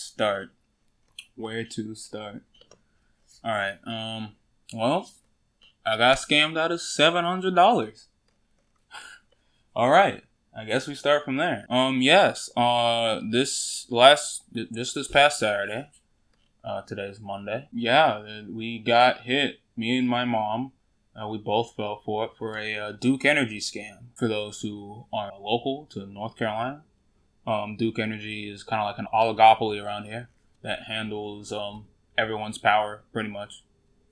start? All right. Well, I got scammed out of $700. All right. I guess we start from there. Yes. This past Saturday. Today's Monday. Yeah, we got hit. Me and my mom. We both fell for it for a Duke Energy scam. For those who are local to North Carolina, Duke Energy is kind of like an oligopoly around here that handles everyone's power pretty much,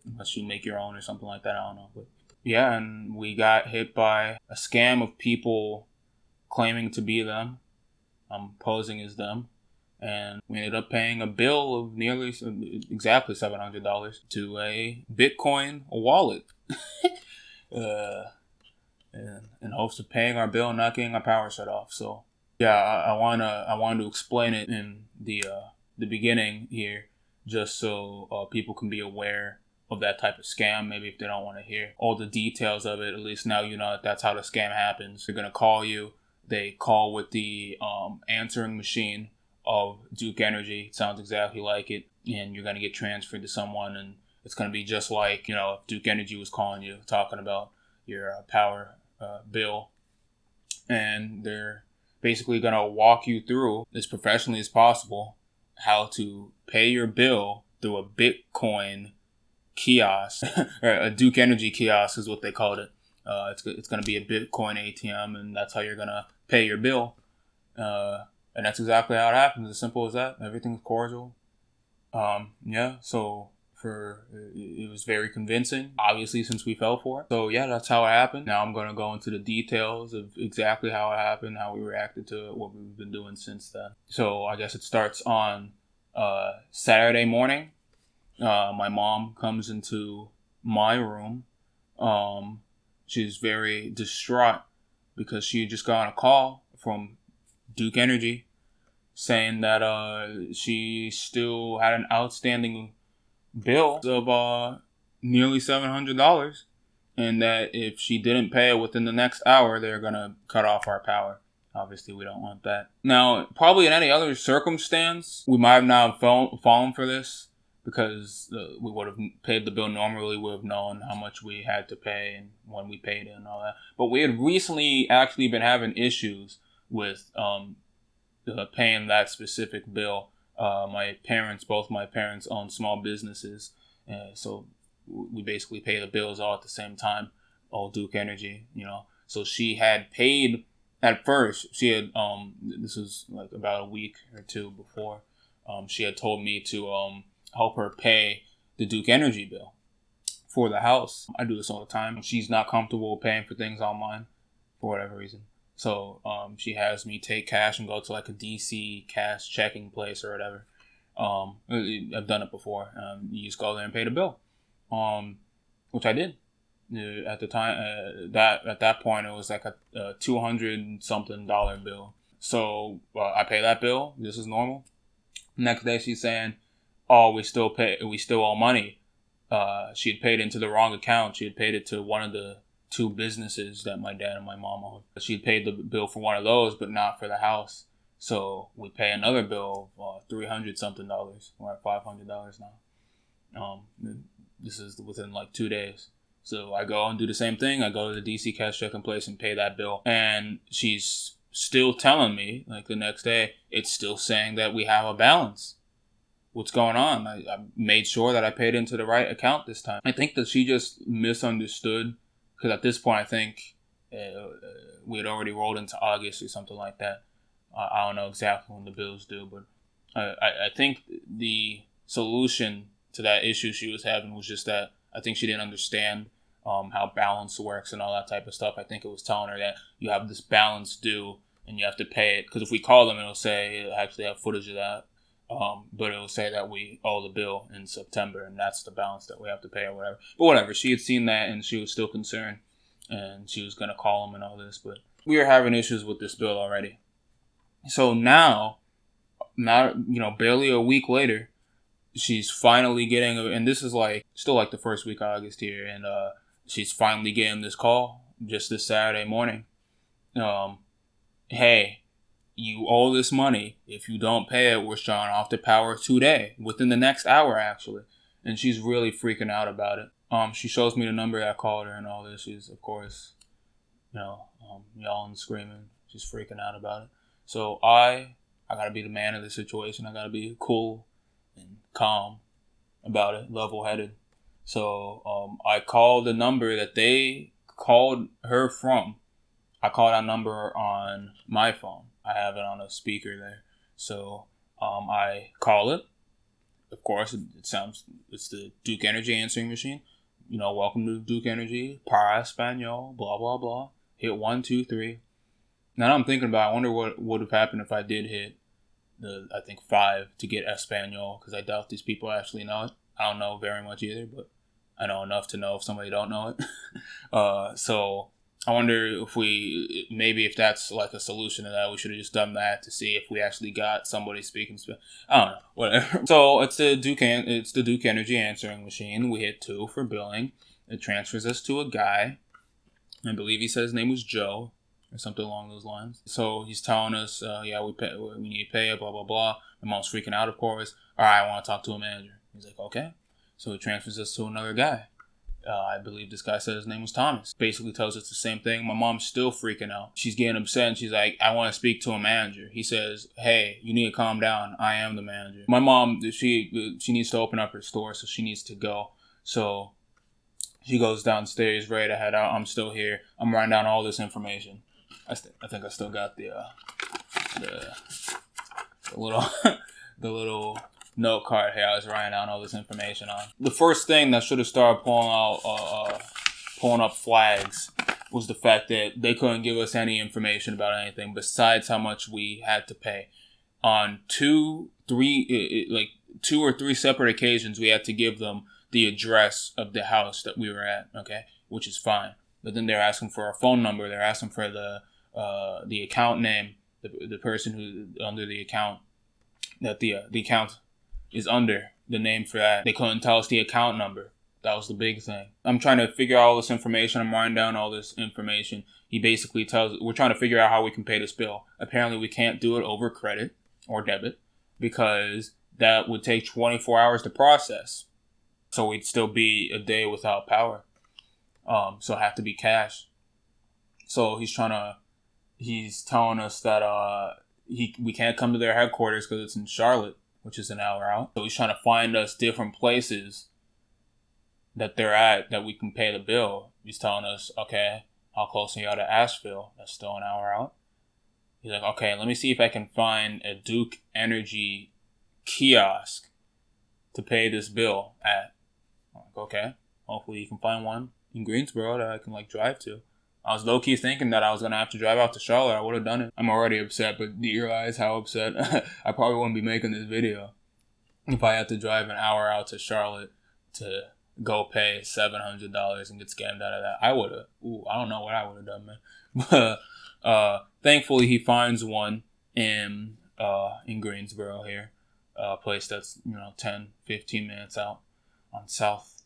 unless you make your own or something like that. I don't know, but yeah, and we got hit by a scam of people claiming to be them, posing as them, and we ended up paying a bill of nearly exactly $700 to a Bitcoin wallet. In hopes of paying our bill and not getting our power shut off. So yeah, I wanted to explain it in the beginning here, just so people can be aware of that type of scam. Maybe if they don't want to hear all the details of it, at least now you know that's how the scam happens. They're gonna call you. They call with the answering machine of Duke Energy. It sounds exactly like it, and you're gonna get transferred to someone, and it's gonna be just like, you know, if Duke Energy was calling you, talking about your power bill, and they're basically gonna walk you through as professionally as possible how to pay your bill through a Bitcoin kiosk, or a Duke Energy kiosk is what they called it. It's gonna be a Bitcoin ATM, and that's how you're gonna pay your bill. And that's exactly how it happens. As simple as that. Everything's cordial. Yeah. So it was very convincing, obviously, since we fell for it. So yeah, that's how it happened. Now I'm gonna go into the details of exactly how it happened, how we reacted to it, what we've been doing since then. So I guess it starts on Saturday morning. My mom comes into my room. She's very distraught because she had just got a call from Duke Energy saying that she still had an outstanding bill of nearly $700, and that if she didn't pay it within the next hour, they're gonna cut off our power. Obviously, we don't want that. Now, probably in any other circumstance, we might have not fallen for this, because we would have paid the bill normally. We would have known how much we had to pay and when we paid it and all that. But we had recently actually been having issues with paying that specific bill. Both my parents own small businesses, so we basically pay the bills all at the same time, all Duke Energy, you know. So she had paid at first. She had this was like about a week or two before. She had told me to help her pay the Duke Energy bill for the house. I do this all the time. She's not comfortable paying for things online for whatever reason. So she has me take cash and go to like a DC cash checking place or whatever. I've done it before. You just go there and pay the bill, which I did. At the time, at that point, it was like a $200 something bill. So I pay that bill. This is normal. Next day, she's saying, "Oh, we still owe money." She had paid into the wrong account. She had paid it to one of the two businesses that my dad and my mom owned. She had paid the bill for one of those, but not for the house. So we pay another bill of $300 something. We're at $500 now. This is within like 2 days. So I go and do the same thing. I go to the DC cash checking place and pay that bill. And she's still telling me, like the next day, it's still saying that we have a balance. What's going on? I made sure that I paid into the right account this time. I think that she just misunderstood, because at this point I think we had already rolled into August or something like that. I don't know exactly when the bills due, but I think the solution to that issue she was having was just that I think she didn't understand how balance works and all that type of stuff. I think it was telling her that you have this balance due and you have to pay it. Because if we call them, it'll say, it'll actually have footage of that. But it'll say that we owe the bill in September and that's the balance that we have to pay or whatever. But whatever, she had seen that and she was still concerned and she was going to call them and all this. But we were having issues with this bill already. So now, barely a week later, she's finally getting, and this is like, still like the first week of August here, and she's finally getting this call just this Saturday morning. Hey, you owe this money. If you don't pay it, we're shutting off the power today, within the next hour, actually. And she's really freaking out about it. She shows me the number I called her and all this. She's, of course, yelling and screaming. She's freaking out about it. So I gotta be the man of the situation. I gotta be cool and calm about it, level-headed. So I called the number that they called her from. I called that number on my phone. I have it on a speaker there. So I call it. Of course, it's the Duke Energy answering machine. Welcome to Duke Energy, para español, blah, blah, blah. Hit 1, 2, 3. Now I'm thinking about, I wonder what would have happened if I did hit I think 5 to get Espanol, because I doubt these people actually know it. I don't know very much either, but I know enough to know if somebody don't know it. So I wonder if that's like a solution to that. We should have just done that to see if we actually got somebody speaking Spanish. I don't know, whatever. So it's the Duke Energy answering machine. We hit 2 for billing. It transfers us to a guy. I believe he said his name was Joe, or something along those lines. So he's telling us, we need to pay it, blah, blah, blah. My mom's freaking out, of course. All right, I want to talk to a manager. He's like, okay. So he transfers us to another guy. I believe this guy said his name was Thomas. Basically tells us the same thing. My mom's still freaking out. She's getting upset and she's like, I want to speak to a manager. He says, hey, you need to calm down. I am the manager. My mom, she needs to open up her store, so she needs to go. So she goes downstairs, ready to head out. I'm still here. I'm writing down all this information. I think I still got the little the little note card here. I was writing down all this information on. The first thing that should have started pulling up flags was the fact that they couldn't give us any information about anything besides how much we had to pay. On 2 or 3 separate occasions, we had to give them the address of the house that we were at. Okay, which is fine. But then they're asking for our phone number. They're asking for the account name, the person who under the account, that the account is under, the name for that. They couldn't tell us the account number. That was the big thing. I'm trying to figure out all this information. I'm writing down all this information. He basically we're trying to figure out how we can pay this bill. Apparently we can't do it over credit or debit because that would take 24 hours to process. So we'd still be a day without power. So it have to be cash. So he's telling us that we can't come to their headquarters because it's in Charlotte, which is an hour out. So he's trying to find us different places that they're at that we can pay the bill. He's telling us, okay, how close are you to Asheville? That's still an hour out. He's like, okay, let me see if I can find a Duke Energy kiosk to pay this bill at. I'm like, okay, hopefully you can find one in Greensboro that I can drive to. I was low-key thinking that I was going to have to drive out to Charlotte. I would have done it. I'm already upset, but do you realize how upset? I probably wouldn't be making this video if I had to drive an hour out to Charlotte to go pay $700 and get scammed out of that. I would have. I don't know what I would have done, man. But thankfully, he finds one in Greensboro here. A place that's 10, 15 minutes out on South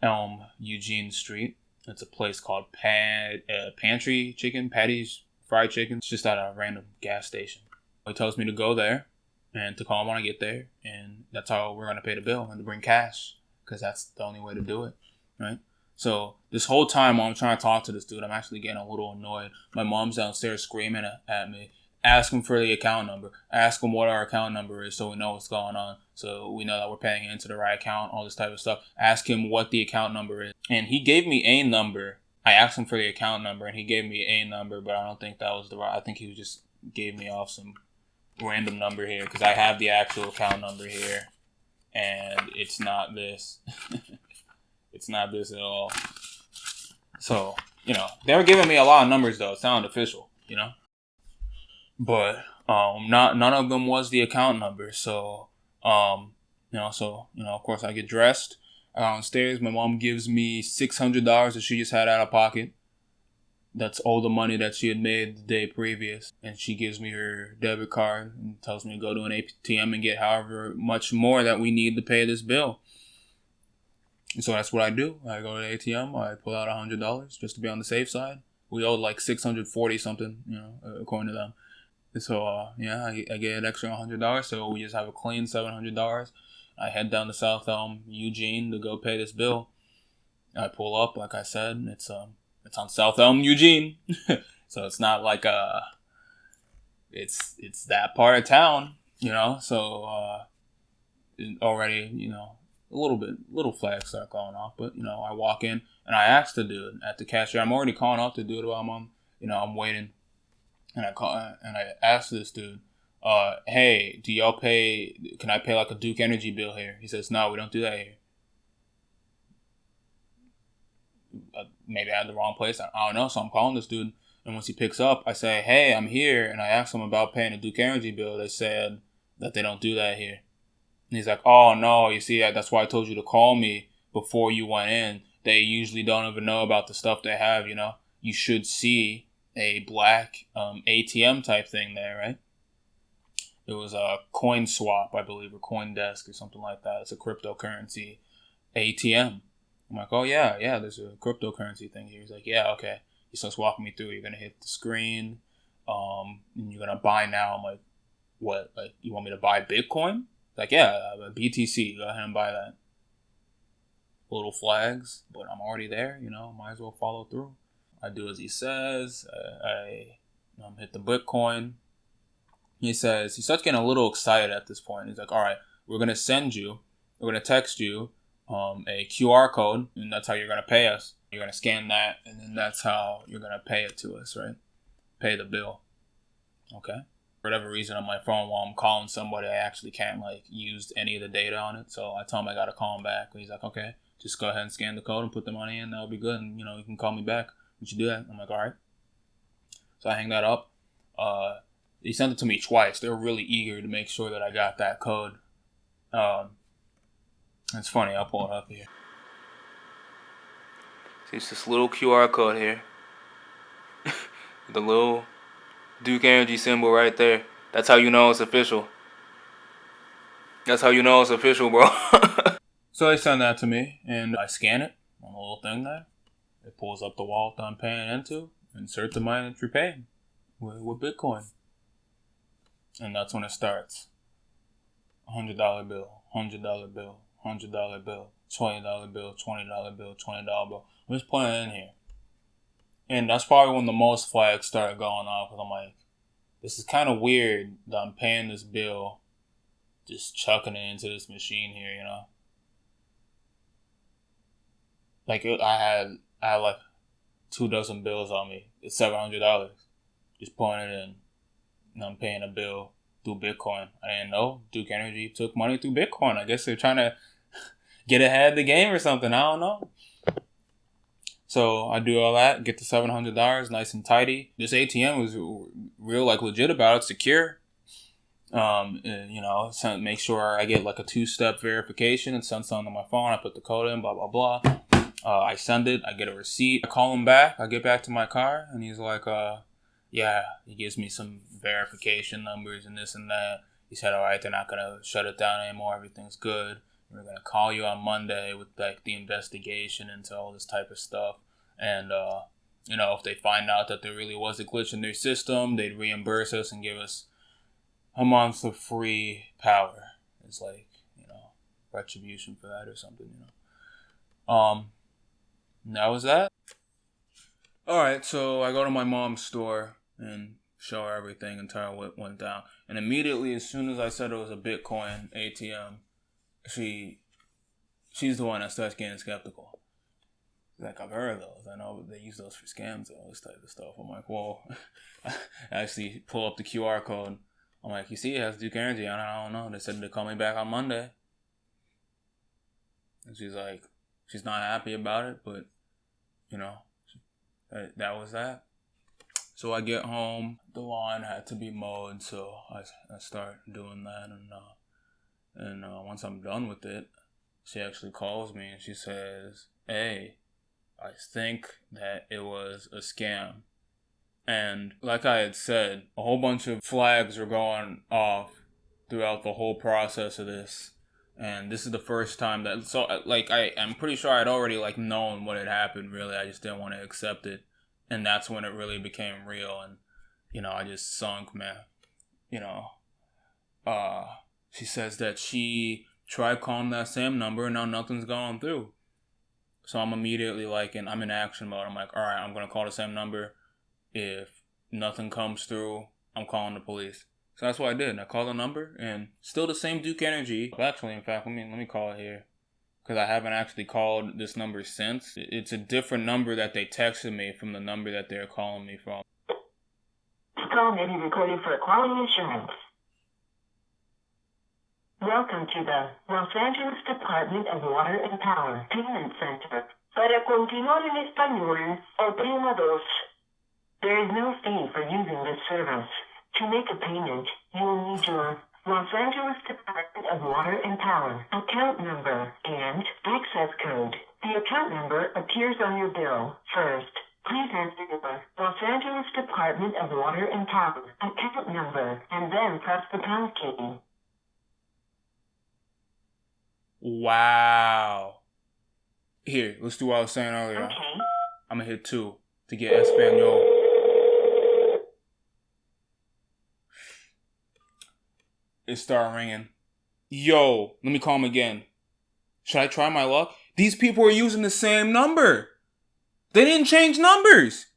Elm Eugene Street. It's a place called Pantry Chicken, Patty's Fried Chicken. It's just at a random gas station. He tells me to go there and to call him when I get there. And that's how we're going to pay the bill, and to bring cash, because that's the only way to do it, right? So this whole time while I'm trying to talk to this dude, I'm actually getting a little annoyed. My mom's downstairs screaming at me. Ask him for the account number. Ask him what our account number is so we know what's going on. So we know that we're paying into the right account, all this type of stuff. Ask him what the account number is. And he gave me a number. I asked him for the account number and he gave me a number, but I don't think that was the right. I think he just gave me off some random number here because I have the actual account number here. And it's not this. It's not this at all. So, they were giving me a lot of numbers though. It sounded official, But none of them was the account number. So of course I get dressed. I go downstairs. My mom gives me $600 that she just had out of pocket. That's all the money that she had made the day previous. And she gives me her debit card and tells me to go to an ATM and get however much more that we need to pay this bill. And so that's what I do. I go to the ATM. I pull out $100 just to be on the safe side. We owed $640 something, according to them. So yeah, I get an extra $100. So we just have a clean $700. I head down to South Elm, Eugene, to go pay this bill. I pull up, like I said, it's on South Elm, Eugene, so it's not like it's that part of town, you know. So already, you know, little flags start going off. But you know, I walk in and I ask the dude at the cashier. I'm already calling out the dude while I'm waiting, and I asked this dude, hey, do y'all pay? Can I pay like a Duke Energy bill here? He says, no, we don't do that here. Maybe I had the wrong place. I don't know. So I'm calling this dude, and once he picks up, I say, hey, I'm here, and I asked him about paying a Duke Energy bill. They said that they don't do that here. And he's like, oh no, you see, that's why I told you to call me before you went in. They usually don't even know about the stuff they have, you know. You should see a black ATM type thing there, right? It was a coin swap, I believe, or coin desk or something like that. It's a cryptocurrency ATM. I'm like, oh yeah, there's a cryptocurrency thing here. He's like, yeah, okay. He starts walking me through. You're gonna hit the screen, and you're gonna buy now. I'm like, what? Like, you want me to buy Bitcoin? Like, yeah, BTC. Go ahead and buy that. Little flags, but I'm already there. You know, might as well follow through. I do as he says. I hit the Bitcoin. He starts getting a little excited at this point. He's like, all right, we're gonna text you a QR code, and that's how you're going to pay us. You're going to scan that, and then that's how you're going to pay it to us, right? Pay the bill. Okay? For whatever reason, on my phone, while I'm calling somebody, I actually can't, like, use any of the data on it. So I tell him I got to call him back. And he's like, okay, just go ahead and scan the code and put the money in. That'll be good. And, you know, you can call me back. Would you do that? I'm like, all right. So I hang that up. He sent it to me twice. They were really eager to make sure that I got that code. It's funny, I'll pull it up here. See, it's this little QR code here. The little Duke Energy symbol right there. That's how you know it's official. That's how you know it's official, bro. So they send that to me, and I scan it on the little thing there. It pulls up the wallet I'm paying into, insert the money that you're paying with Bitcoin. And that's when it starts. $100 bill, $100 bill. $100 bill, $20 bill, $20 bill, $20 bill. I'm just putting it in here. And that's probably when the most flags started going off. Because I'm like, this is kind of weird that I'm paying this bill, just chucking it into this machine here, you know? Like, I had like 2 dozen bills on me. It's $700. Just putting it in. And I'm paying a bill through Bitcoin. I didn't know Duke Energy took money through Bitcoin. I guess they're trying to get ahead of the game or something. I don't know. So I do all that, get the $700, nice and tidy. This ATM was real, like, legit about it, secure. You know, make sure I get like a 2-step verification and send something on my phone. I put the code in, blah, blah, blah. I send it. I get a receipt. I call him back. I get back to my car, and he's like, yeah, he gives me some verification numbers and this and that. He said, all right, they're not going to shut it down anymore. Everything's good. We're going to call you on Monday with, like, the investigation into all this type of stuff. And, you know, if they find out that there really was a glitch in their system, they'd reimburse us and give us a month of free power. It's like, you know, retribution for that or something, you know. And that was that. All right, so I go to my mom's store and show her everything and tell her what went down. And immediately, as soon as I said it was a Bitcoin ATM, she's the one that starts getting skeptical. Like, I've heard of those. I know they use those for scams and all this type of stuff. I'm like, whoa. I actually pull up the QR code. I'm like, you see, it has Duke Energy on it. I don't know. They said they'd call me back on Monday. And she's like, she's not happy about it, but, you know, that was that. So I get home. The lawn had to be mowed, so I start doing that. And once I'm done with it, she actually calls me and she says, hey, I think that it was a scam. And like I had said, a whole bunch of flags were going off throughout the whole process of this. And this is the first time that, so, like, I'm pretty sure I'd already, like, known what had happened, really. I just didn't want to accept it. And that's when it really became real. And, you know, I just sunk, man. you know, she says that she tried calling that same number and now nothing's going through. So I'm immediately like, I'm in action mode. I'm like, all right, I'm going to call the same number. If nothing comes through, I'm calling the police. So that's what I did. I called the number and still the same Duke Energy. Actually, in fact, let me call it here. Because I haven't actually called this number since. It's a different number that they texted me from the number that they're calling me from. This call may be recorded for quality assurance. Welcome to the Los Angeles Department of Water and Power Payment Center. Para continuar en español, oprima dos. There is no fee for using this service. To make a payment, you will need your Los Angeles Department of Water and Power account number and access code. The account number appears on your bill. First, please enter the Los Angeles Department of Water and Power account number and then press the pound key. Wow. Here, let's do what I was saying earlier. Okay. I'm gonna hit 2 to get Espanol. It started ringing. Yo, let me call him again. Should I try my luck? These people are using the same number. They didn't change numbers.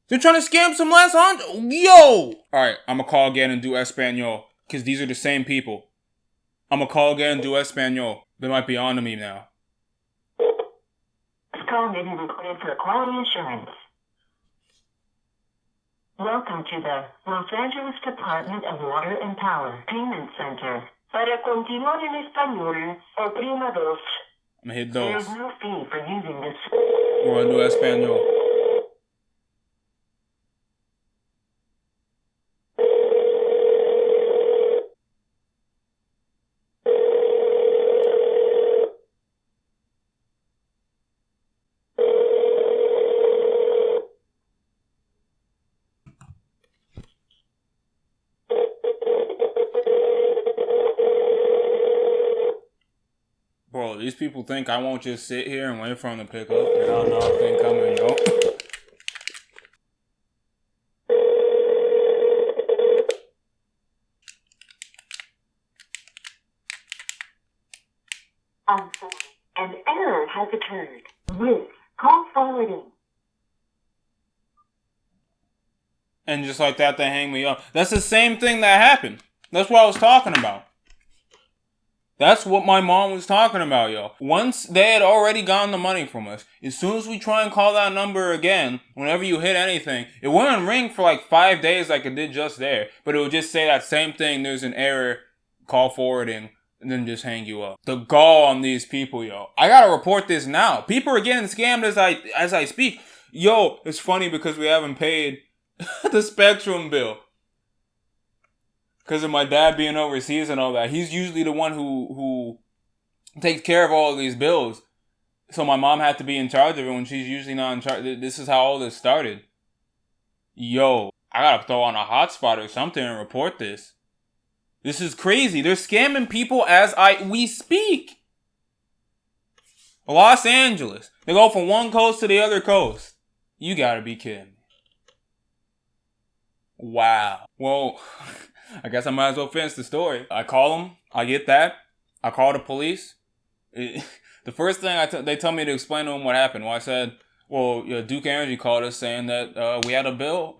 They're trying to scam some last on. Yo! Alright, I'm gonna call again and do Espanol. Because these are the same people. I'm gonna call again and do Espanol. They might be on to me now. This call may be recorded for quality assurance. Welcome to the Los Angeles Department of Water and Power Payment Center. Para continuar en español, oprima dos. I'm gonna hit There those. is no fee for using this. We're gonna do Espanol. Bro, these people think I won't just sit here and wait for them to pick up. They don't know if they coming, yo. I'm sorry. An error has occurred. With call forwarding. And just like that, they hang me up. That's the same thing that happened. That's what I was talking about. That's what my mom was talking about, yo. Once they had already gotten the money from us, as soon as we try and call that number again, whenever you hit anything, it wouldn't ring for like 5 days like it did just there. But it would just say that same thing, there's an error, call forwarding, and then just hang you up. The gall on these people, yo. I gotta report this now. People are getting scammed as I speak. Yo, it's funny because we haven't paid the Spectrum bill. Because of my dad being overseas and all that. He's usually the one who takes care of all of these bills. So my mom had to be in charge of it when she's usually not in charge. This is how all this started. Yo, I gotta throw on a hotspot or something and report this. This is crazy. They're scamming people as we speak. Los Angeles. They go from one coast to the other coast. You gotta be kidding me. Wow. Well, I guess I might as well finish the story. I call them. I get that. I call the police. The first thing they tell me to explain to them what happened. Well, I said, well, Duke Energy called us saying that we had a bill.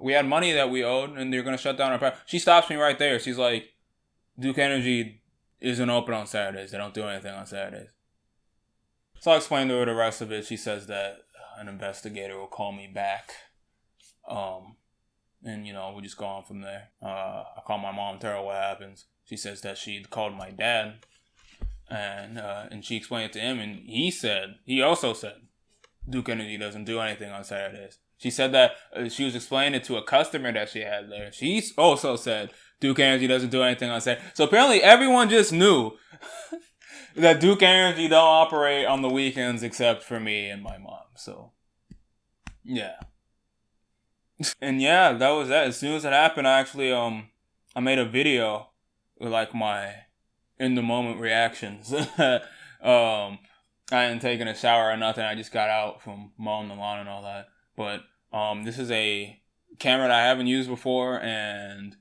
We had money that we owed, and they're going to shut down our power. She stops me right there. She's like, Duke Energy isn't open on Saturdays. They don't do anything on Saturdays. So I explained to her the rest of it. She says that an investigator will call me back. And, we just go on from there. I call my mom, tell her what happens. She says that she called my dad, and she explained it to him, and he also said, Duke Energy doesn't do anything on Saturdays. She said that she was explaining it to a customer that she had there. She also said, Duke Energy doesn't do anything on Saturday. So apparently everyone just knew that Duke Energy don't operate on the weekends except for me and my mom. So, yeah. And yeah, that was that. As soon as it happened, I actually I made a video with like my in the moment reactions. I hadn't taken a shower or nothing. I just got out from mowing the lawn and all that. But this is a camera that I haven't used before, and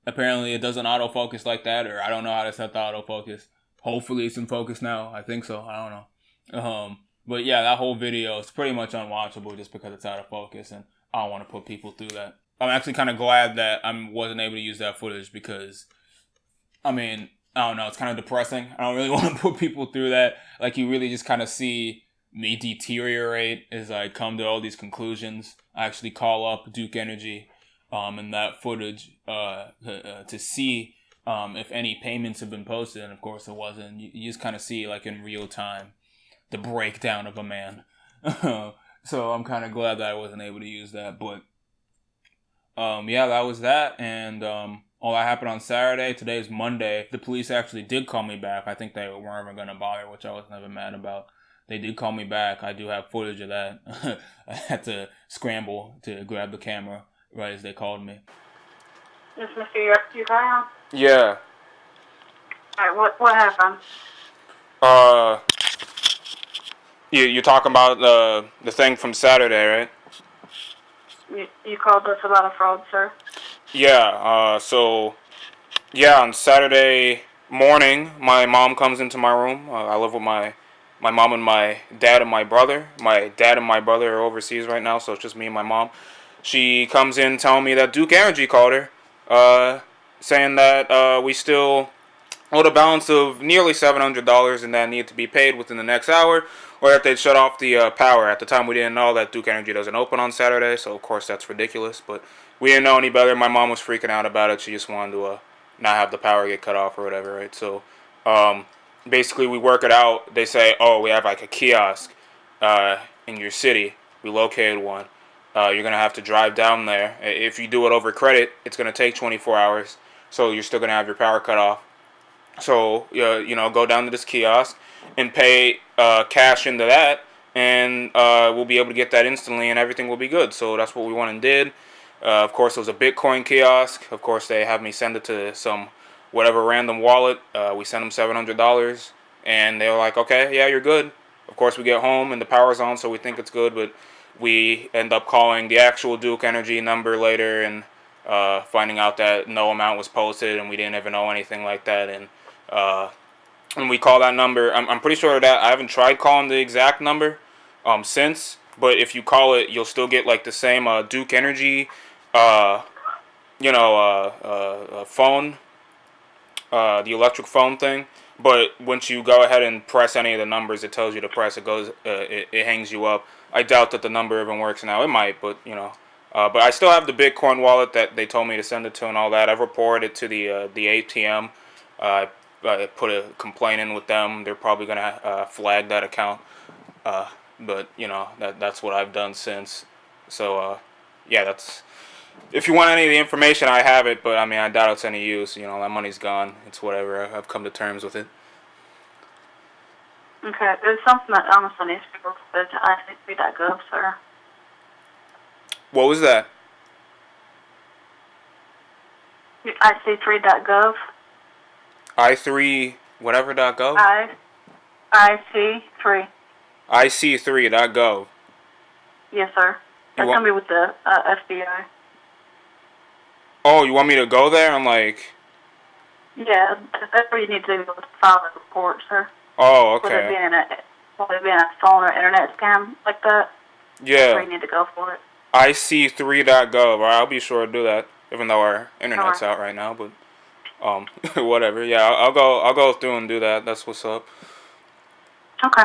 apparently it doesn't autofocus like that, or I don't know how to set the autofocus. Hopefully it's in focus now. I think so. I don't know. But yeah, that whole video is pretty much unwatchable just because it's out of focus, and I don't want to put people through that. I'm actually kind of glad that I wasn't able to use that footage because, I mean, I don't know, it's kind of depressing. I don't really want to put people through that. Like, you really just kind of see me deteriorate as I come to all these conclusions. I actually call up Duke Energy in that footage to see if any payments have been posted, and of course it wasn't. You just kind of see, like, in real time, the breakdown of a man. So I'm kind of glad that I wasn't able to use that. But yeah, that was that. And all that happened on Saturday. Today's Monday. The police actually did call me back. I think they weren't even going to bother, which I was never mad about. They did call me back. I do have footage of that. I had to scramble to grab the camera right as they called me. Is Mr. Yukayan? Yeah. Alright, what happened? You're talking about the thing from Saturday, right? You called us about a fraud, sir? Yeah, so, yeah, on Saturday morning, my mom comes into my room. I live with my mom and my dad and my brother. My dad and my brother are overseas right now, so it's just me and my mom. She comes in telling me that Duke Energy called her, saying that we still owed a balance of nearly $700 and that needed to be paid within the next hour, or that they'd shut off the power. At the time, we didn't know that Duke Energy doesn't open on Saturday, so of course that's ridiculous, but we didn't know any better. My mom was freaking out about it. She just wanted to not have the power get cut off or whatever, right? So basically we work it out. They say, oh, we have like a kiosk in your city. We located one. You're going to have to drive down there. If you do it over credit, it's going to take 24 hours, so you're still going to have your power cut off. So, go down to this kiosk and pay cash into that, and we'll be able to get that instantly, and everything will be good. So that's what we went and did. Of course, it was a Bitcoin kiosk. Of course, they have me send it to some whatever random wallet. We sent them $700, and they were like, okay, yeah, you're good. Of course, we get home, and the power's on, so we think it's good, but we end up calling the actual Duke Energy number later and finding out that no amount was posted, and we didn't ever know anything like that, and we call that number. I'm pretty sure that I haven't tried calling the exact number since, but if you call it, you'll still get like the same Duke Energy, phone, the electric phone thing. But once you go ahead and press any of the numbers it tells you to press, it hangs you up. I doubt that the number even works now. It might, but but I still have the Bitcoin wallet that they told me to send it to and all that. I've reported it to the ATM. I put a complaint in with them. They're probably gonna flag that account. But that's what I've done since. So yeah, that's. If you want any of the information, I have it. But I mean, I doubt it's any use. That money's gone. It's whatever. I've come to terms with it. Okay, there's something that honestly needs to be reported to IC3.gov, sir. What was that? IC3.gov. I3 whatever .gov? IC3. IC3.gov. Yes, sir. That's going to be with the FBI. Oh, you want me to go there? I'm like... Yeah, that's where you need to go to file a report, sir. Oh, okay. Whether it being a phone or internet scam like that. Yeah. That's where you need to go for it. IC3.gov. All right, I'll be sure to do that, even though our internet's out right now, but... whatever. Yeah, I'll go through and do that. That's what's up. Okay.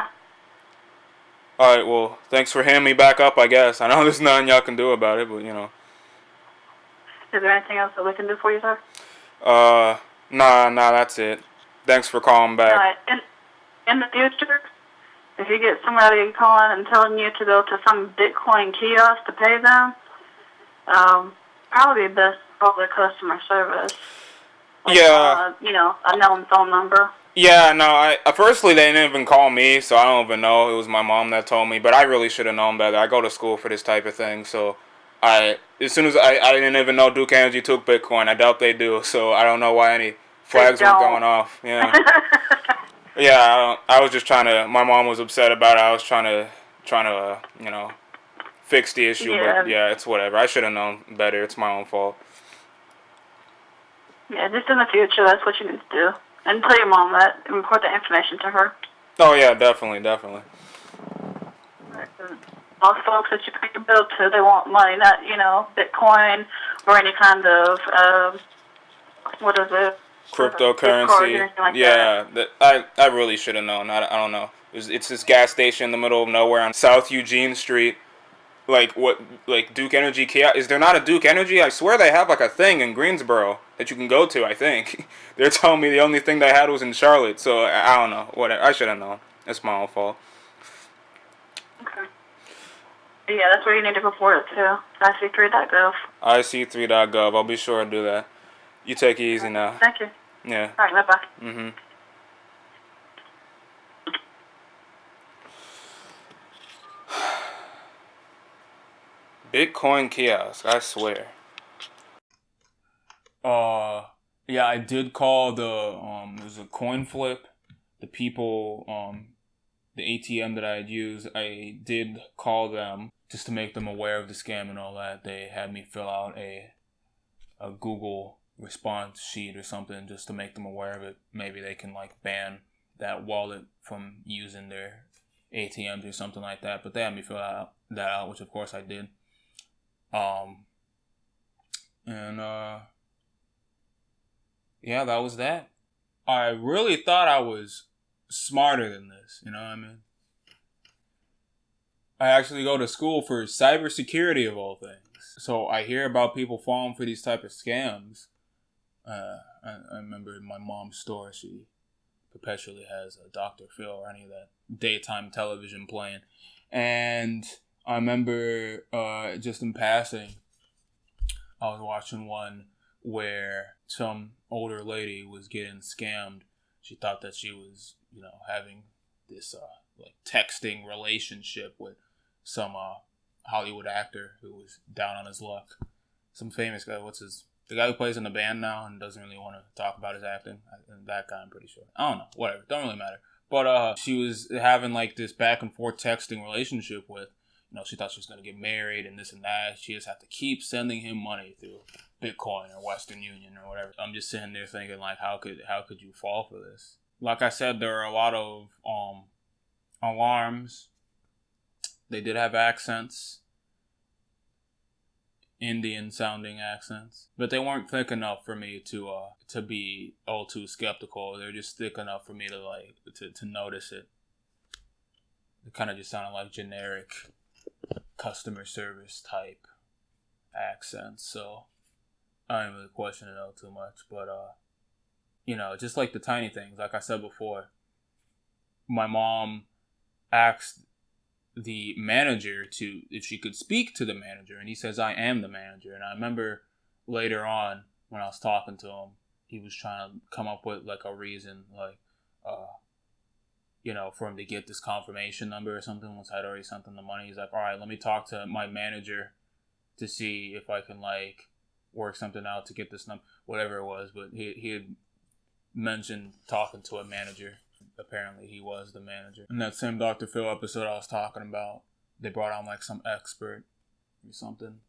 Alright, well, thanks for handing me back up, I guess. I know there's nothing y'all can do about it, but, Is there anything else that we can do for you, sir? Nah, that's it. Thanks for calling back. Alright, in the future, if you get somebody calling and telling you to go to some Bitcoin kiosk to pay them, probably best to call their customer service. Yeah. A known phone number. Yeah, no, firstly, they didn't even call me, so I don't even know. It was my mom that told me, but I really should have known better. I go to school for this type of thing, so as soon as I didn't even know Duke Energy took Bitcoin. I doubt they do, so I don't know why any flags weren't going off. Yeah. Yeah, I was just trying to, my mom was upset about it. I was trying to fix the issue. Yeah. But yeah, it's whatever. I should have known better. It's my own fault. Yeah, just in the future, that's what you need to do. And tell your mom that and report that information to her. Oh yeah, definitely. Most folks that you pay your bill to, they want money, not, Bitcoin or any kind of, what is it? Cryptocurrency. Like yeah, I really should have known. I don't know. It's this gas station in the middle of nowhere on South Eugene Street. Like Duke Energy kiosk? Is there not a Duke Energy? I swear they have like a thing in Greensboro that you can go to. I think they're telling me the only thing they had was in Charlotte. So I don't know. Whatever. I should have known. It's my own fault. Okay. Yeah, that's where you need to report it to. IC3.gov. IC3.gov. I'll be sure to do that. You take it easy now. Thank you. Yeah. All right. Bye bye. Bitcoin kiosk, I swear. Yeah, I did call there's a coin flip. The people, the ATM that I had used, I did call them just to make them aware of the scam and all that. They had me fill out a Google response sheet or something just to make them aware of it. Maybe they can like ban that wallet from using their ATMs or something like that. But they had me fill that out, which of course I did. Yeah, that was that. I really thought I was smarter than this, you know what I mean? I actually go to school for cybersecurity of all things. So I hear about people falling for these type of scams. I remember in my mom's store, she perpetually has a Dr. Phil or any of that daytime television playing. And I remember just in passing, I was watching one where some older lady was getting scammed. She thought that she was, having this like texting relationship with some Hollywood actor who was down on his luck. Some famous guy. The guy who plays in the band now and doesn't really want to talk about his acting. That guy, I'm pretty sure. I don't know. Whatever. Don't really matter. But she was having like this back and forth texting relationship with. She thought she was going to get married and this and that. She just had to keep sending him money through Bitcoin or Western Union or whatever. I'm just sitting there thinking, like, how could you fall for this? Like I said, there are a lot of alarms. They did have accents. Indian-sounding accents. But they weren't thick enough for me to be all too skeptical. They're just thick enough for me to notice it. It kind of just sounded like generic customer service type accents, so I didn't really question it out too much. But just like the tiny things, like I said before, my mom asked the manager if she could speak to the manager, and he says, I am the manager. And I remember later on when I was talking to him, he was trying to come up with like a reason, like for him to get this confirmation number or something once I'd already sent him the money. He's like, all right, let me talk to my manager to see if I can like work something out to get this number, whatever it was. But he had mentioned talking to a manager. Apparently he was the manager. In that same Dr. Phil episode I was talking about, they brought on like some expert or something.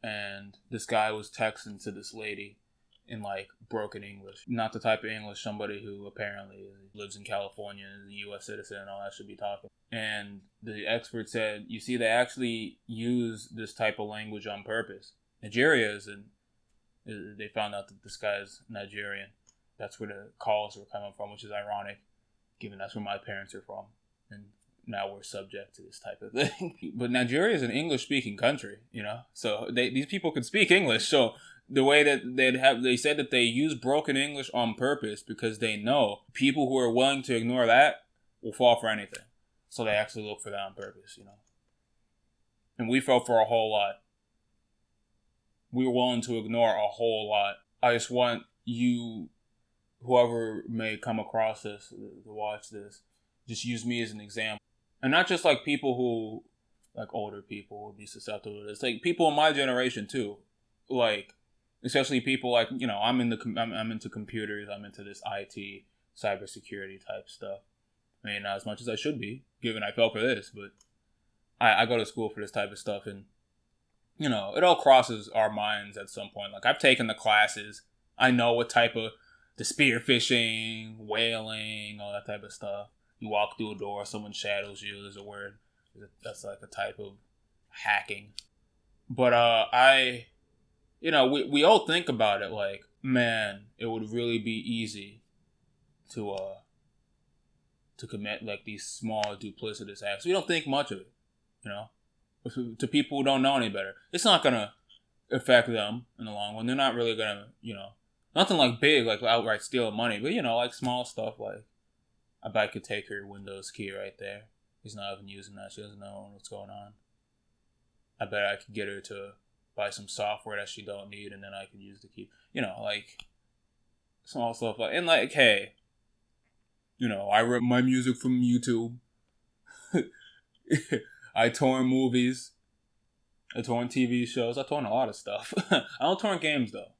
And this guy was texting to this lady in like broken English. Not the type of English somebody who apparently lives in California and is a U.S. citizen and all that should be talking. And the expert said, you see, they actually use this type of language on purpose. Nigeria they found out that this guy is Nigerian. That's where the calls were coming from, which is ironic, given that's where my parents are from. And now we're subject to this type of thing. But Nigeria is an English-speaking country, so these people can speak English. So the way that they said that they use broken English on purpose because they know people who are willing to ignore that will fall for anything. So they actually look for that on purpose, And we fell for a whole lot. We were willing to ignore a whole lot. I just want you, whoever may come across this, to watch this, just use me as an example. And not just like people who, like older people would be susceptible to this. Like people in my generation too. Like, especially people like, I'm into computers. I'm into this IT, cybersecurity type stuff. I mean, not as much as I should be, given I fell for this. But I go to school for this type of stuff, and you know, it all crosses our minds at some point. Like, I've taken the classes. I know what type of the spearfishing, whaling, all that type of stuff. You walk through a door, someone shadows you. There's a word that's like a type of hacking. But we all think about it like, man, it would really be easy to commit like these small duplicitous acts. We don't think much of it, you know. To people who don't know any better, it's not gonna affect them in the long run. They're not really gonna, you know, nothing like big, like outright steal money, but you know, like small stuff. Like, I bet I could take her Windows key right there. He's not even using that. She doesn't know what's going on. I bet I could get her to buy some software that she don't need, and then I could use the key. You know, like small stuff. Like, and like, hey, you know, I rip my music from YouTube. I torrent movies. I torrent TV shows. I torrent a lot of stuff. I don't torrent games, though.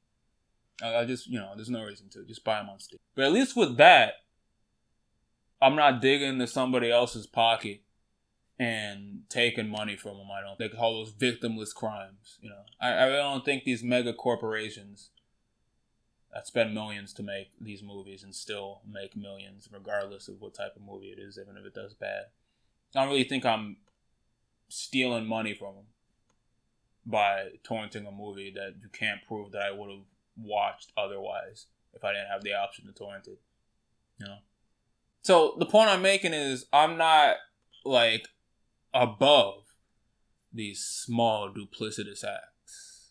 I just, you know, there's no reason to. Just buy them on Steam. But at least with that, I'm not digging into somebody else's pocket and taking money from them. I don't think all those victimless crimes, you know. I really don't think these mega corporations that spend millions to make these movies and still make millions regardless of what type of movie it is, even if it does bad. I don't really think I'm stealing money from them by torrenting a movie that you can't prove that I would have watched otherwise if I didn't have the option to torrent it, you know. So the point I'm making is I'm not like above these small duplicitous acts.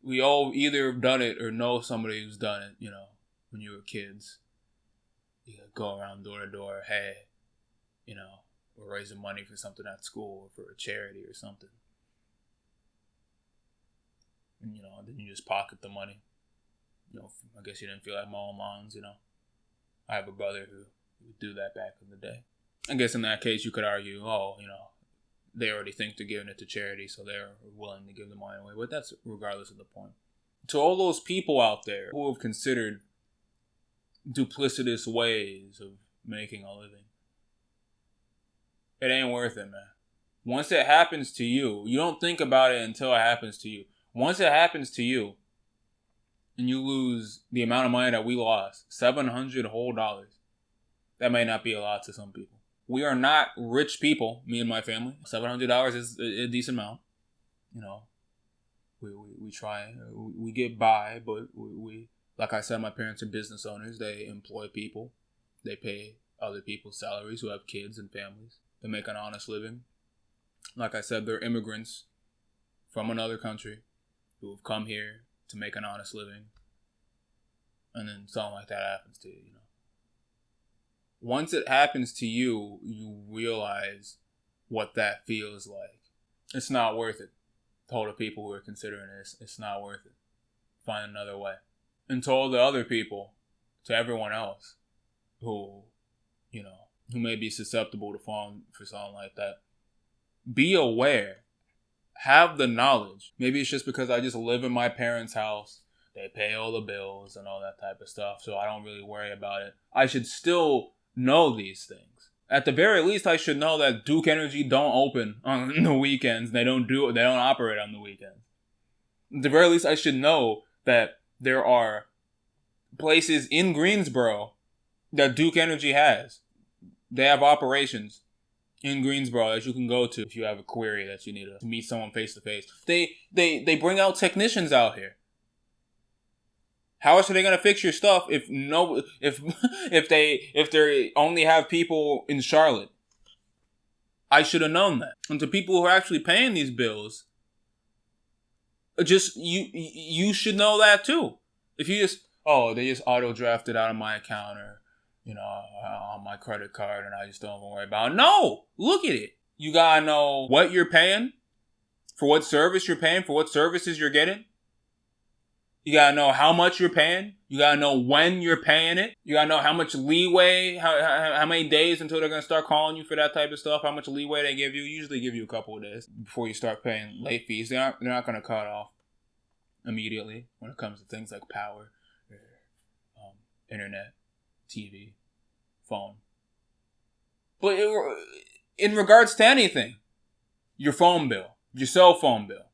We all either have done it or know somebody who's done it, you know, when you were kids. You go around door to door, hey, you know, we're raising money for something at school or for a charity or something. And, you know, then you just pocket the money. You know, I guess you didn't feel like mowing lawns, you know. I have a brother who would do that back in the day. I guess in that case you could argue, oh, you know, they already think they're giving it to charity, so they're willing to give the money away. But that's regardless of the point. To all those people out there who have considered duplicitous ways of making a living, it ain't worth it, man. Once it happens to you, you don't think about it until it happens to you. Once it happens to you, and you lose the amount of money that we lost, $700 whole dollars, that may not be a lot to some people. We are not rich people, me and my family. $700 is a decent amount. You know, we try, we get by, but we, like I said, my parents are business owners. They employ people. They pay other people's salaries who have kids and families. They make an honest living. Like I said, they're immigrants from another country who have come here to make an honest living. And then something like that happens to you, you know. Once it happens to you, you realize what that feels like. It's not worth it. To all the people who are considering this, it's not worth it. Find another way. And to all the other people, to everyone else who, you know, who may be susceptible to falling for something like that, be aware. Have the knowledge. Maybe it's just because I just live in my parents' house. They pay all the bills and all that type of stuff, so I don't really worry about it. I should still know these things. At the very least, I should know that Duke Energy don't open on the weekends. They don't operate on the weekends. At the very least, I should know that there are places in Greensboro that Duke Energy has. They have operations in Greensboro that you can go to if you have a query that you need to meet someone face to face. They bring out technicians out here. How else are they gonna fix your stuff if they only have people in Charlotte? I should have known that. And to people who are actually paying these bills, just you should know that too. If you just they just auto drafted out of my account or, you know, on my credit card and I just don't even worry about it. No! Look at it. You gotta know what you're paying, for what service you're paying, for what services you're getting. You gotta know how much you're paying. You gotta know when you're paying it. You gotta know how much leeway, how many days until they're gonna start calling you for that type of stuff. How much leeway they give you. Usually give you a couple of days before you start paying late fees. They're not gonna cut off immediately when it comes to things like power, internet, TV, phone. But in regards to anything. Your phone bill, your cell phone bill,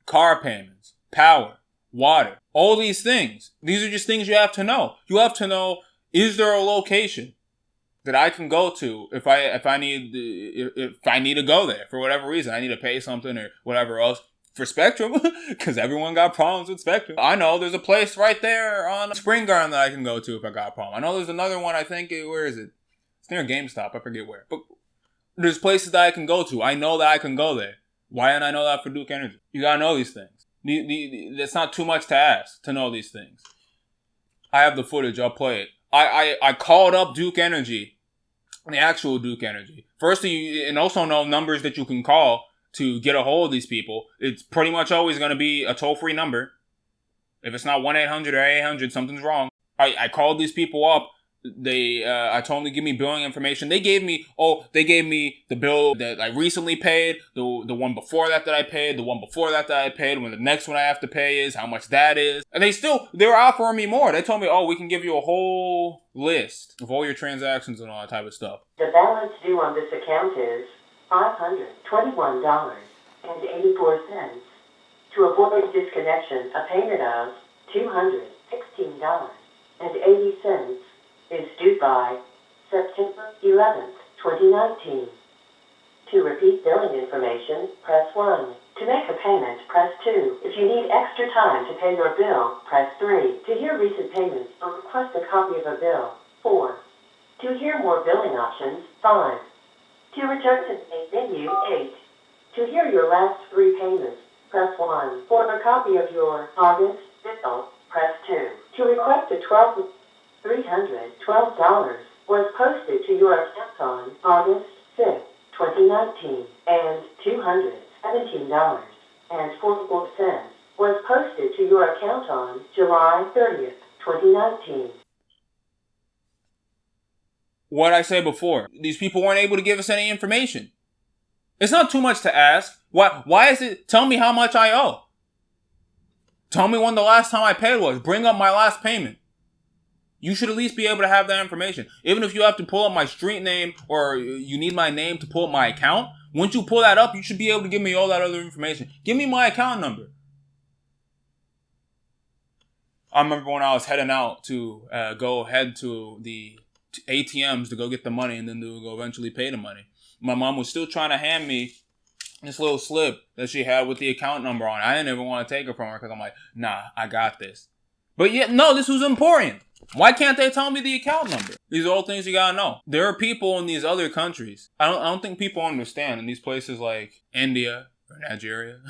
car payments, power, water, all these things. These are just things you have to know. You have to know, is there a location that I can go to if I need to go there for whatever reason? I need to pay something or whatever else. For Spectrum, because everyone got problems with Spectrum. I know there's a place right there on Spring Garden that I can go to if I got a problem. I know there's another one, I think, where is it? It's near GameStop, I forget where. But there's places that I can go to. I know that I can go there. Why didn't I know that for Duke Energy? You gotta know these things. It's not too much to ask to know these things. I have the footage, I'll play it. I called up Duke Energy, the actual Duke Energy. First, and also know numbers that you can call to get a hold of these people. It's pretty much always going to be a toll-free number. If it's not 1-800 or 800, something's wrong. I called these people up. I told them to give me billing information. They gave me the bill that I recently paid, the one before that I paid, the one before that I paid, when the next one I have to pay is, how much that is. And they were offering me more. They told me, we can give you a whole list of all your transactions and all that type of stuff. The balance due on this account is $521.84. To avoid disconnection, a payment of $216.80 is due by September 11th, 2019. To repeat billing information, press 1. To make a payment, press 2. If you need extra time to pay your bill, press 3. To hear recent payments or request a copy of a bill, 4. To hear more billing options, 5. To return to the main menu, 8. To hear your last 3 payments, press 1. For a copy of your August bill, press 2. To request a $312 was posted to your account on August 5th, 2019, and $217.44 was posted to your account on July 30th, 2019. What I said before, these people weren't able to give us any information. It's not too much to ask. Why is it? Tell me how much I owe. Tell me when the last time I paid was. Bring up my last payment. You should at least be able to have that information. Even if you have to pull up my street name or you need my name to pull up my account, once you pull that up, you should be able to give me all that other information. Give me my account number. I remember when I was heading out to go head to the ATMs to go get the money and then to go eventually pay the money. My mom was still trying to hand me this little slip that she had with the account number on it. I didn't even want to take it from her because I'm like, nah, I got this. But yet, no, this was important. Why can't they tell me the account number? These are all things you gotta know. There are people in these other countries. I don't think people understand in these places like India or Nigeria,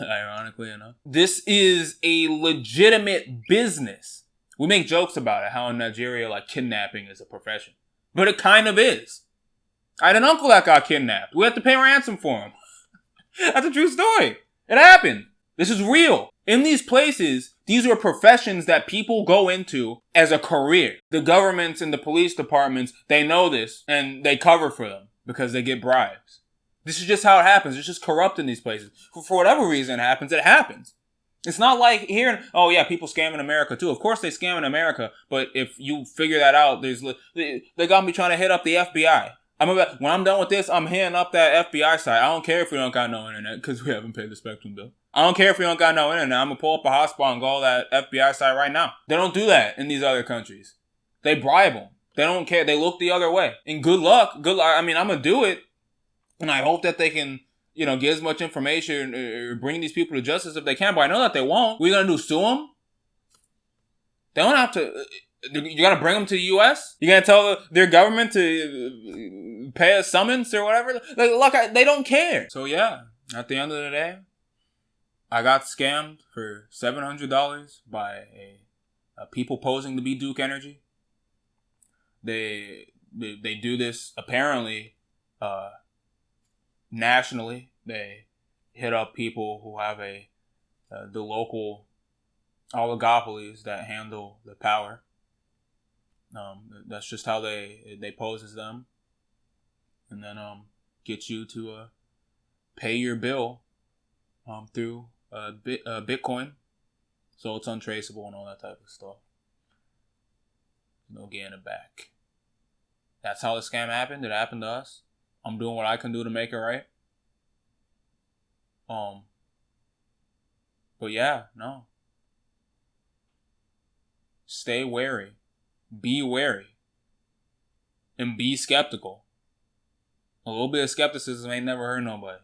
ironically enough. This is a legitimate business. We make jokes about it, how in Nigeria, like, kidnapping is a profession. But it kind of is. I had an uncle that got kidnapped. We had to pay ransom for him. That's a true story. It happened. This is real. In these places, these are professions that people go into as a career. The governments and the police departments, they know this and they cover for them because they get bribes. This is just how it happens. It's just corrupt in these places. For whatever reason it happens, it happens. It's not like here, oh yeah, people scam in America too. Of course they scam in America, but if you figure that out, they got me trying to hit up the FBI. When I'm done with this, I'm hitting up that FBI site. I don't care if we don't got no internet because we haven't paid the Spectrum bill. I don't care if we don't got no internet. I'm going to pull up a hotspot and go to that FBI site right now. They don't do that in these other countries. They bribe them. They don't care. They look the other way. And good luck. I mean, I'm going to do it. And I hope that they can, get as much information or bring these people to justice if they can. But I know that they won't. What are you going to do, sue them? They don't have to... You gotta bring them to the U.S.? You gotta tell their government to pay a summons or whatever? They don't care. So yeah, at the end of the day, I got scammed for $700 by a people posing to be Duke Energy. They do this apparently nationally. They hit up people who have the local oligopolies that handle the power. That's just how they pose as them, and then get you to pay your bill through Bitcoin, so it's untraceable and all that type of stuff. No getting it back. That's how the scam happened. It happened to us. I'm doing what I can do to make it right. But yeah, no. Stay wary. Be wary. And be skeptical. A little bit of skepticism ain't never hurt nobody.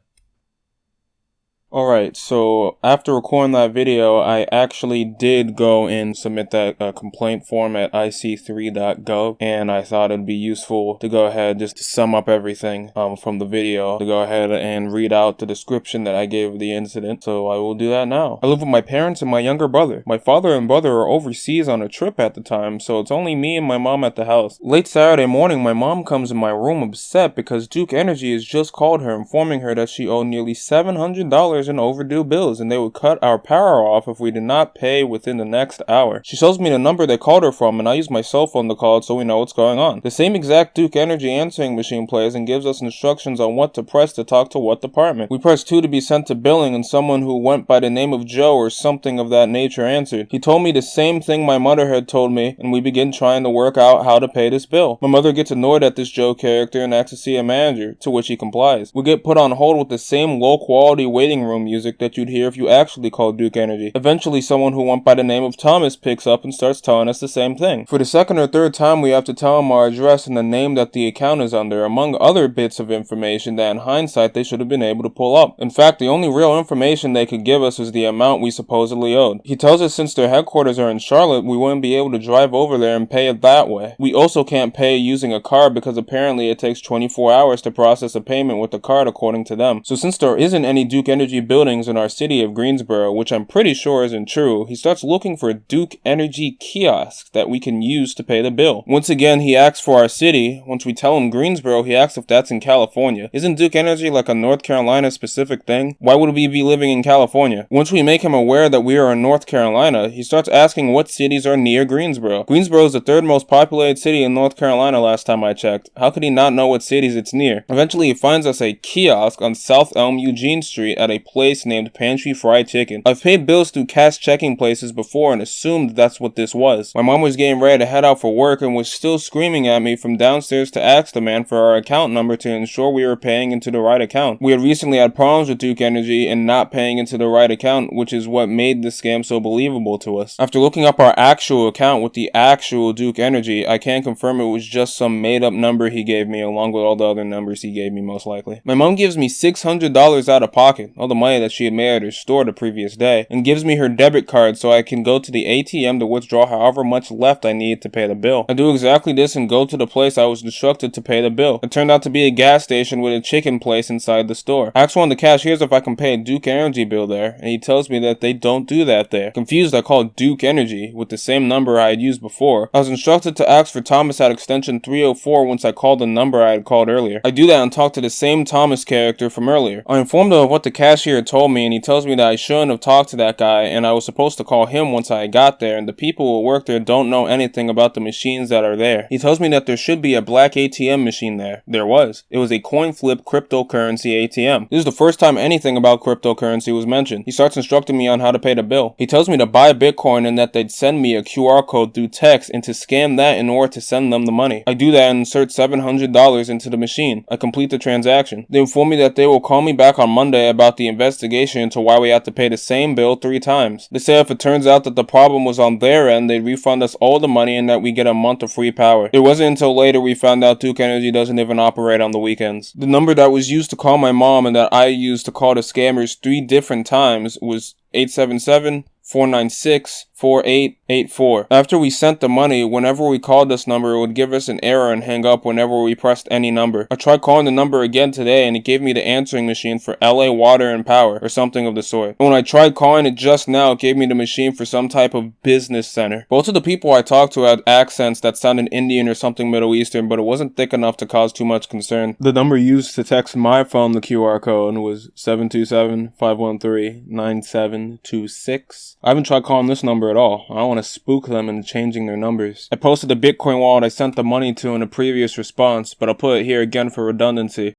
Alright, so after recording that video, I actually did go and submit that complaint form at ic3.gov, and I thought it'd be useful to go ahead just to sum up everything from the video, to go ahead and read out the description that I gave of the incident, so I will do that now. I live with my parents and my younger brother. My father and brother are overseas on a trip at the time, so it's only me and my mom at the house. Late Saturday morning, my mom comes in my room upset because Duke Energy has just called her, informing her that she owed nearly $700 in overdue bills and they would cut our power off if we did not pay within the next hour. She shows me the number they called her from, and I use my cell phone to call it so we know what's going on. The same exact Duke Energy answering machine plays and gives us instructions on what to press to talk to what department. We pressed 2 to be sent to billing, and someone who went by the name of Joe or something of that nature answered. He told me the same thing my mother had told me, and we begin trying to work out how to pay this bill. My mother gets annoyed at this Joe character and asks to see a manager, to which he complies. We get put on hold with the same low quality waiting room music that you'd hear if you actually called Duke Energy. Eventually, someone who went by the name of Thomas picks up and starts telling us the same thing. For the second or third time, we have to tell him our address and the name that the account is under, among other bits of information that in hindsight they should have been able to pull up. In fact, the only real information they could give us is the amount we supposedly owed. He tells us since their headquarters are in Charlotte, we wouldn't be able to drive over there and pay it that way. We also can't pay using a card because apparently it takes 24 hours to process a payment with the card according to them. So since there isn't any Duke Energy buildings in our city of Greensboro, which I'm pretty sure isn't true, he starts looking for Duke Energy kiosks that we can use to pay the bill. Once again, he asks for our city. Once we tell him Greensboro, he asks if that's in California. Isn't Duke Energy like a North Carolina specific thing? Why would we be living in California? Once we make him aware that we are in North Carolina, he starts asking what cities are near Greensboro. Greensboro is the 3rd most populated city in North Carolina last time I checked. How could he not know what cities it's near? Eventually, he finds us a kiosk on South Elm Eugene Street at a place named Pantry Fried Chicken. I've paid bills through cash checking places before and assumed that's what this was. My mom was getting ready to head out for work and was still screaming at me from downstairs to ask the man for our account number to ensure we were paying into the right account. We had recently had problems with Duke Energy and not paying into the right account, which is what made the scam so believable to us. After looking up our actual account with the actual Duke Energy, I can confirm it was just some made up number he gave me along with all the other numbers he gave me most likely. My mom gives me $600 out of pocket, all the money that she had made at her store the previous day, and gives me her debit card so I can go to the ATM to withdraw however much left I need to pay the bill. I do exactly this and go to the place I was instructed to pay the bill. It turned out to be a gas station with a chicken place inside the store. I asked one of the cashiers if I can pay a Duke Energy bill there, and he tells me that they don't do that there. Confused, I called Duke Energy with the same number I had used before. I was instructed to ask for Thomas at extension 304 once I called the number I had called earlier. I do that and talk to the same Thomas character from earlier. I informed him of what the cashier had told me, and he tells me that I shouldn't have talked to that guy and I was supposed to call him once I got there, and the people who work there don't know anything about the machines that are there. He tells me that there should be a black ATM machine there. There was. It was a coin flip cryptocurrency ATM. This is the first time anything about cryptocurrency was mentioned. He starts instructing me on how to pay the bill. He tells me to buy Bitcoin and that they'd send me a QR code through text and to scan that in order to send them the money. I do that and insert $700 into the machine. I complete the transaction. They inform me that they will call me back on Monday about the investigation into why we have to pay the same bill 3 times. They say if it turns out that the problem was on their end, they'd refund us all the money and that we get a month of free power. It wasn't until later we found out Duke Energy doesn't even operate on the weekends. The number that was used to call my mom and that I used to call the scammers 3 different times was 877-496-4884. After we sent the money, whenever we called this number, it would give us an error and hang up whenever we pressed any number. I tried calling the number again today and it gave me the answering machine for LA Water and Power or something of the sort. And when I tried calling it just now, it gave me the machine for some type of business center. Both of the people I talked to had accents that sounded Indian or something Middle Eastern, but it wasn't thick enough to cause too much concern. The number used to text my phone the QR code was 727-513-9726. I haven't tried calling this number at all. I don't want to spook them into changing their numbers. I posted the Bitcoin wallet I sent the money to in a previous response, but I'll put it here again for redundancy.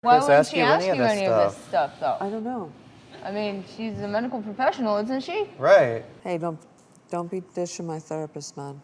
Why wouldn't she ask you any of this stuff, though? I don't know. I mean, she's a medical professional, isn't she? Right. Hey, don't be dishing my therapist, man.